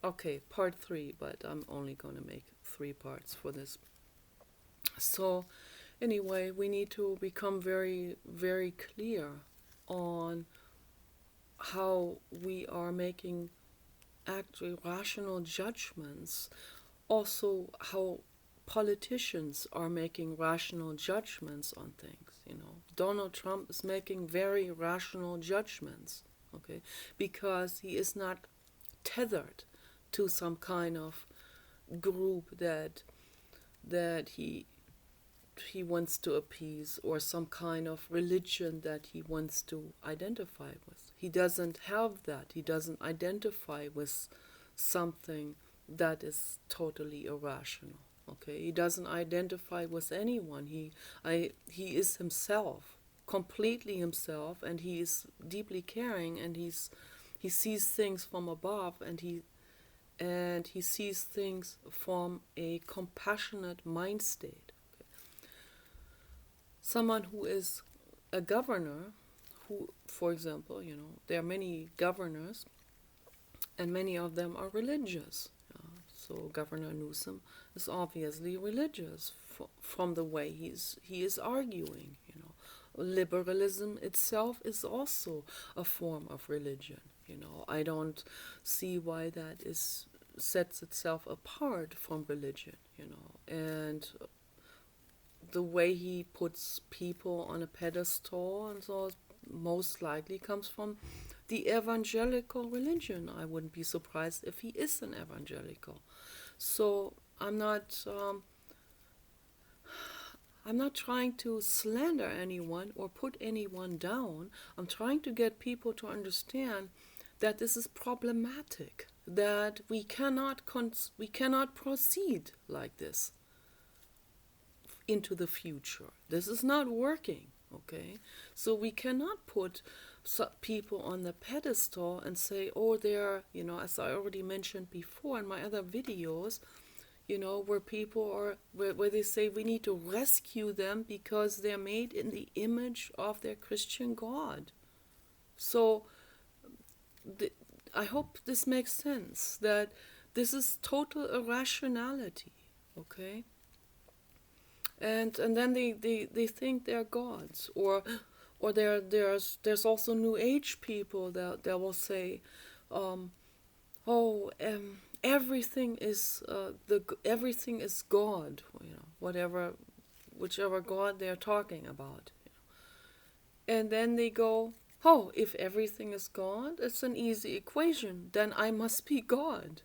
Okay, part three, but I'm only going to make three parts for this. So, anyway, we need to become very, very clear on how we are making actually rational judgments. Also, how politicians are making rational judgments on things. Donald Trump is making very rational judgments, okay, because he is not tethered to some kind of group that he wants to appease, or some kind of religion that he wants to identify with. He doesn't have that. He doesn't identify with something that is totally irrational. Okay, he doesn't identify with anyone. He is himself, completely himself, and he is deeply caring, and he sees things from above, and he sees things from a compassionate mind state. Someone who is a governor, who, for example, there are many governors, and many of them are religious. So Governor Newsom is obviously religious from the way he is arguing. Liberalism itself is also a form of religion. I don't see why that is sets itself apart from religion. And the way he puts people on a pedestal and so most likely comes from the evangelical religion. I wouldn't be surprised if he is an evangelical. So I'm not trying to slander anyone or put anyone down. I'm trying to get people to understand that this is problematic, that we cannot proceed like this into the future. This is not working, okay? So we cannot put people on the pedestal and say, oh, they're, as I already mentioned before in my other videos, where people are, where they say we need to rescue them because they're made in the image of their Christian God. So the, I hope this makes sense, that this is total irrationality, okay? And then they think they're gods, or there's also New Age people that will say, oh, everything is God, whichever God they're talking about, and then they go, oh, if everything is God, it's an easy equation. Then I must be God.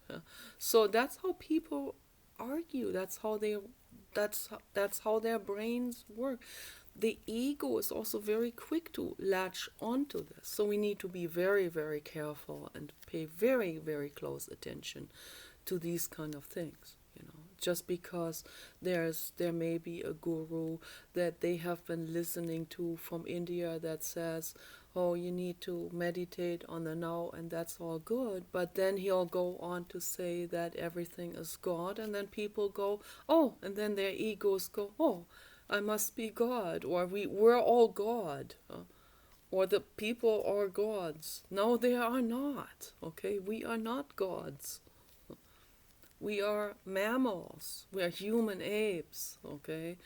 So that's how people argue. That's how their brains work. The ego is also very quick to latch onto this. So we need to be very, very careful and pay very, very close attention to these kind of things. Just because there may be a guru that they have been listening to from India that says, oh, you need to meditate on the now, and that's all good. But then he'll go on to say that everything is God, and then people go, oh, and then their egos go, oh, I must be God, or we're all God, or the people are gods. No, they are not. Okay, we are not gods. We are mammals. We are human apes. Okay,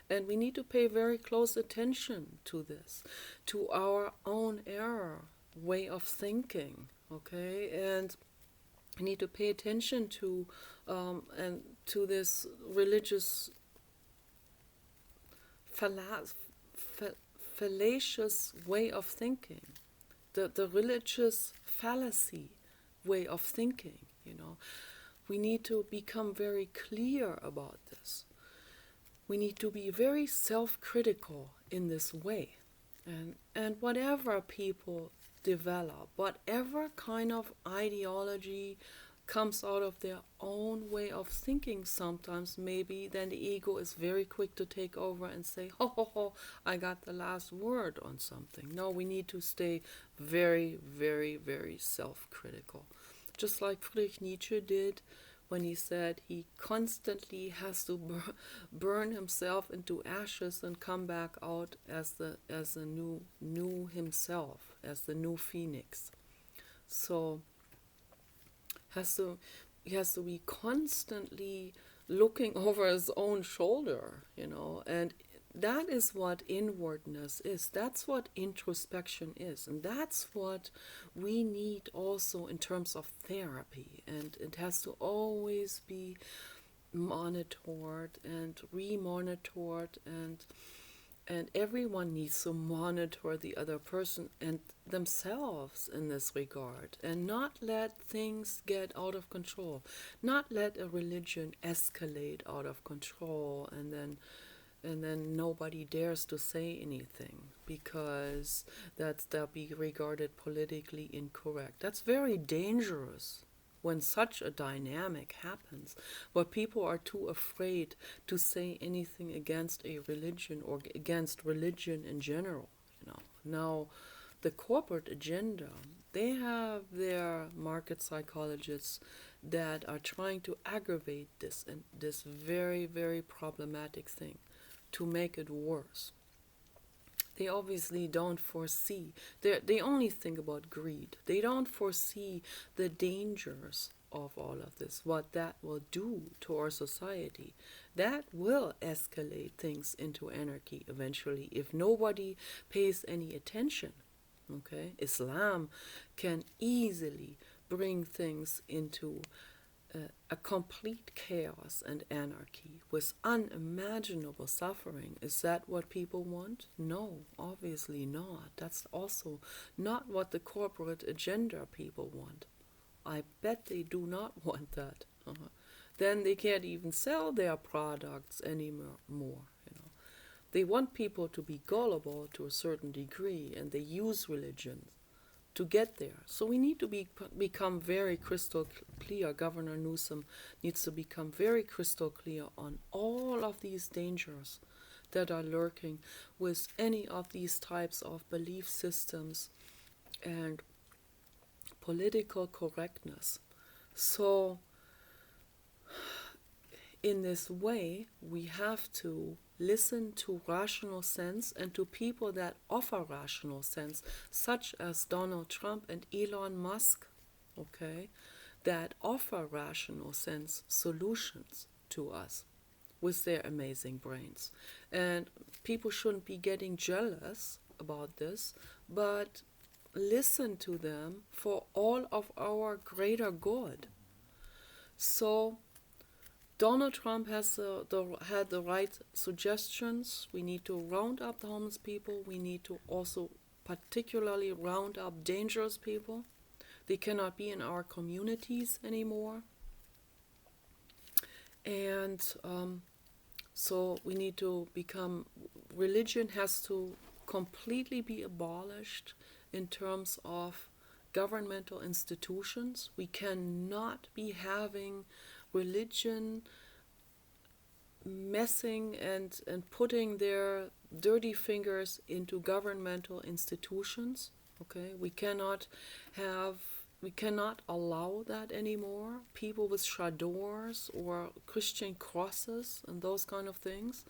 and we need to pay very close attention to this, to our own error way of thinking. Okay, and we need to pay attention to and to this religious fallacious way of thinking, the religious fallacy way of thinking. We need to become very clear about this. We need to be very self-critical in this way. And whatever people develop, whatever kind of ideology comes out of their own way of thinking, sometimes maybe then the ego is very quick to take over and say, ho ho ho, I got the last word on something. No, we need to stay very, very, very self-critical. Just like Friedrich Nietzsche did when he said he constantly has to burn himself into ashes and come back out as a new himself, as the new phoenix. So has to he has to be constantly looking over his own shoulder, and that is what inwardness is. That's what introspection is. And that's what we need also in terms of therapy. And it has to always be monitored and remonitored, and everyone needs to monitor the other person and themselves in this regard, and not let things get out of control, not let a religion escalate out of control, and then nobody dares to say anything because they'll be regarded politically incorrect. That's very dangerous when such a dynamic happens, where people are too afraid to say anything against a religion or against religion in general. Now, the corporate agenda, they have their market psychologists that are trying to aggravate this and this very, very problematic thing to make it worse. They obviously don't foresee, they only think about greed. They don't foresee the dangers of all of this, what that will do to our society. That will escalate things into anarchy eventually if nobody pays any attention. Okay? Islam can easily bring things into a complete chaos and anarchy with unimaginable suffering. Is that what people want? No, obviously not. That's also not what the corporate agenda people want. I bet they do not want that. Then they can't even sell their products anymore. They want people to be gullible to a certain degree, and they use religions to get there. So we need to become very crystal clear. Governor Newsom needs to become very crystal clear on all of these dangers that are lurking with any of these types of belief systems and political correctness. So in this way, we have to listen to rational sense and to people that offer rational sense, such as Donald Trump and Elon Musk, okay, that offer rational sense solutions to us with their amazing brains. And people shouldn't be getting jealous about this, but listen to them for all of our greater good. So Donald Trump has had the right suggestions. We need to round up the homeless people. We need to also particularly round up dangerous people. They cannot be in our communities anymore. And so we need to religion has to completely be abolished in terms of governmental institutions. We cannot be having religion messing and putting their dirty fingers into governmental institutions. Okay, we cannot allow that anymore. People with chadors or Christian crosses and those kind of things.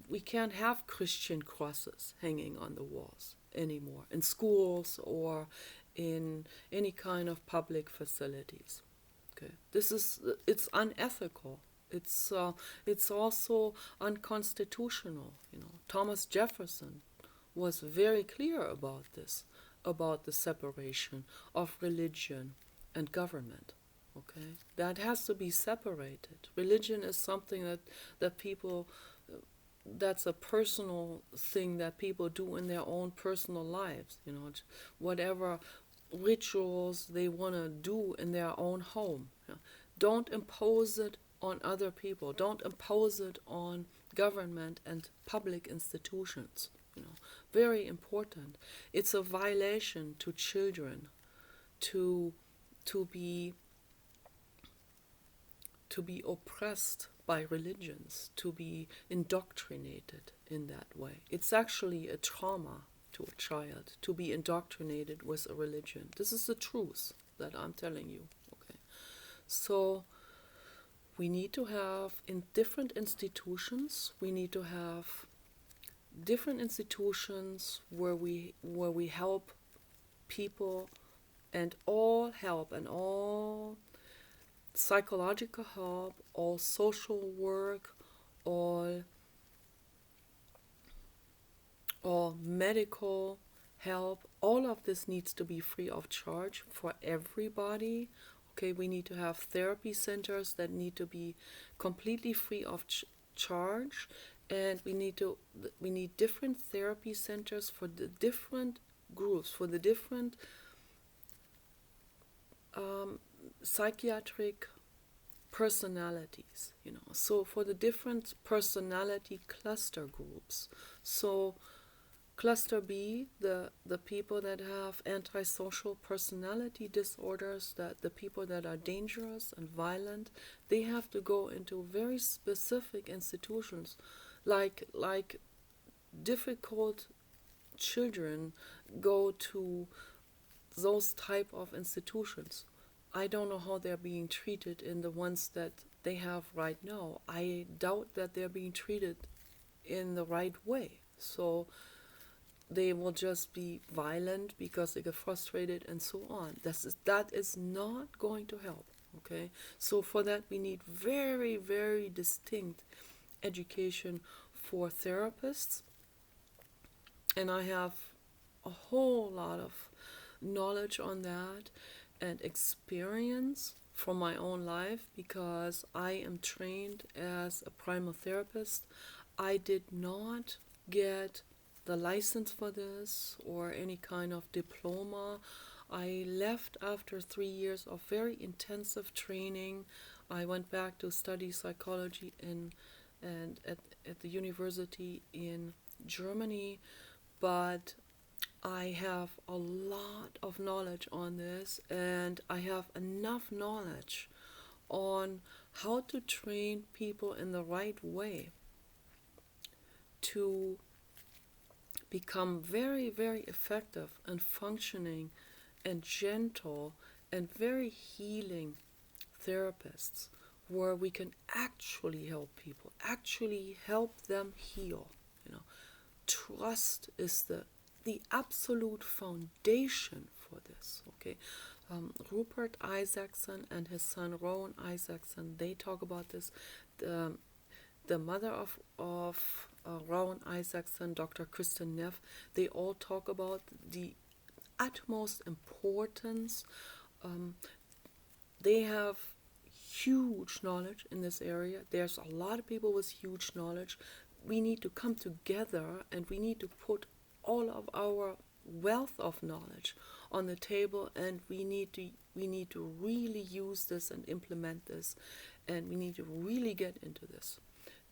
We can't have Christian crosses hanging on the walls anymore in schools or in any kind of public facilities. Okay, it's unethical. It's also unconstitutional. Thomas Jefferson was very clear about this, about the separation of religion and government. Okay, that has to be separated. Religion is something that people, that's a personal thing that people do in their own personal lives. Whatever rituals they want to do in their own home. Don't impose it on other people. Don't impose it on government and public institutions. Very important. It's a violation to children to be oppressed by religions, to be indoctrinated in that way. It's actually a trauma to a child to be indoctrinated with a religion. This is the truth that I'm telling you. Okay, so we need to have in different institutions. We need to have different institutions where we help people And all help and all psychological help, all social work, all medical help, all of this needs to be free of charge for everybody. Okay, we need to have therapy centers that need to be completely free of charge, and we need different therapy centers for the different groups, for the different psychiatric personalities, so for the different personality cluster groups. So cluster B, the people that have antisocial personality disorders, that the people that are dangerous and violent, they have to go into very specific institutions, like difficult children go to those type of institutions. I don't know how they're being treated in the ones that they have right now. I doubt that they're being treated in the right way. So they will just be violent because they get frustrated and so on. That is not going to help. Okay, so for that we need very, very distinct education for therapists, and I have a whole lot of knowledge on that and experience from my own life, because I am trained as a primal therapist. I did not get the license for this or any kind of diploma. I left after 3 years of very intensive training. I went back to study psychology at the university in Germany, but I have a lot of knowledge on this, and I have enough knowledge on how to train people in the right way to become very, very effective and functioning and gentle and very healing therapists, where we can actually help people, actually help them heal. Trust is the absolute foundation for this. Okay, Rupert Isaacson and his son Rowan Isaacson, they talk about this. The mother of Rowan Isaacson, Dr. Kristen Neff, they all talk about the utmost importance. They have huge knowledge in this area. There's a lot of people with huge knowledge. We need to come together and we need to put all of our wealth of knowledge on the table, and we need to really use this and implement this, and we need to really get into this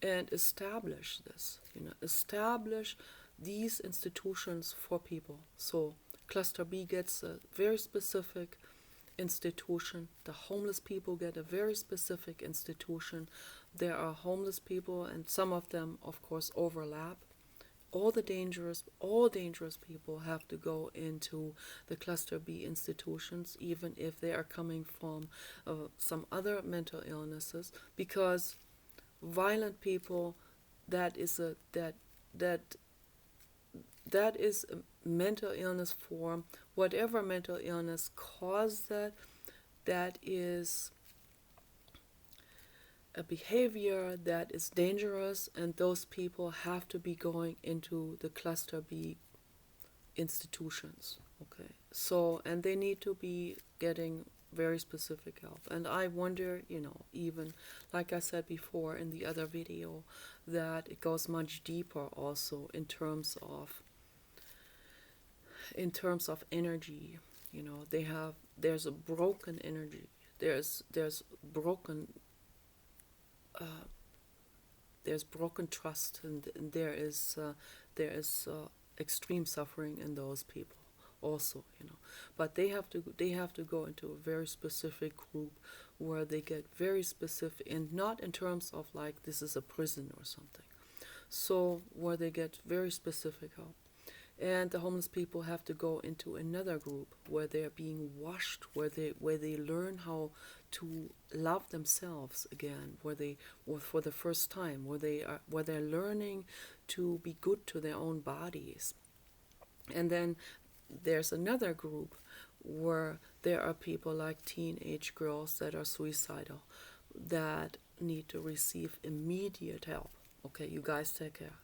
and establish this, establish these institutions for people. So cluster B gets a very specific institution. The homeless people get a very specific institution. There are homeless people, and some of them, of course, overlap. All dangerous people have to go into the cluster B institutions, even if they are coming from some other mental illnesses, because violent people, that is a mental illness form. Whatever mental illness caused that is a behavior that is dangerous, and those people have to be going into the cluster B institutions. Okay, so, and they need to be getting very specific help. And I wonder, even like I said before in the other video, that it goes much deeper also in terms of energy. There's a broken energy. There's broken trust, and there is extreme suffering in those people also. But they have to go into a very specific group where they get very specific, and not in terms of like this is a prison or something. So where they get very specific help. And the homeless people have to go into another group where they are being washed, where they learn how to love themselves again, where for the first time, where they're learning to be good to their own bodies. And then there's another group where there are people like teenage girls that are suicidal, that need to receive immediate help. Okay, you guys take care.